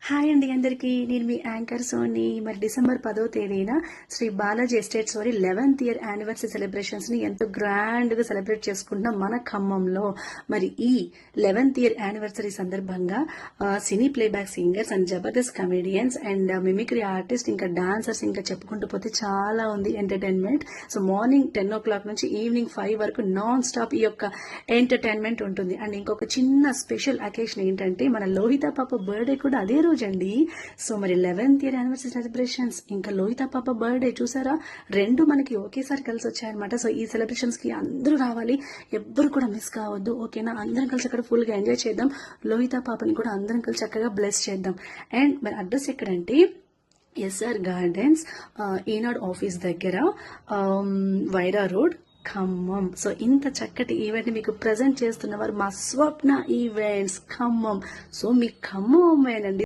Hi అండి అందరికీ. నేను మీ యాంకర్ సోని. మరి డిసెంబర్ 10వ తేదీన శ్రీ బాలాజీ ఎస్టేట్స్ వారి 11th ఇయర్ యానివర్సరీ సెలబ్రేషన్స్ ని ఎంతో గ్రాండ్ గా సెలబ్రేట్ చేసుకుంటున్నాం మన ఖమ్మంలో. మరి ఈ 11th ఇయర్ యానివర్సరీ సందర్భంగా cine playback singers and Jabardasth comedians and mimicry artist ఇంకా డాన్సర్స్ ఇంకా చెప్పుకుంటూ పోతే చాలా ఉంది ఎంటర్టైన్మెంట్. సో మార్నింగ్ 10 o'clock నుంచి ఈవినింగ్ 5 వరకు నాన్ స్టాప్ ఈ యొక్క ఎంటర్టైన్మెంట్ ఉంటుంది. అండ్ ఇంకొక చిన్న స్పెషల్ అకేషన్ ఏంటంటే మన లోహిత పాప బర్త్డే కూడా అదే రోజు అండి. సో మరి 11th ఇయర్ యానివర్సరీ సెలబ్రేషన్స్ ఇంకా లోహిత పాప బర్త్డే చూసారా, రెండు మనకి ఒకేసారి కలిసి వచ్చాయన్నమాట. సో ఈ సెలబ్రేషన్స్ కి అందరూ రావాలి, ఎవ్వరు కూడా మిస్ కావద్దు. ఓకేనా, అందరం కలిసి అక్కడ ఫుల్ గా ఎంజాయ్ చేద్దాం. లోహిత పాపని కూడా అందరం కలిసి చక్కగా బ్లెస్ చేద్దాం. అండ్ మరి అడ్రస్ ఎక్కడంటే ఎస్ఆర్ గార్డెన్స్, ఈనాడ్ ఆఫీస్ దగ్గర, వైరా రోడ్, ఖమ్మం. సో ఇంత చక్కటి ఈవెంట్ మీకు ప్రజెంట్ చేస్తున్నవారు మా స్వప్న ఈవెంట్స్ ఖమ్మం. సో మీ ఖమ్మం అమ్మాయినండి.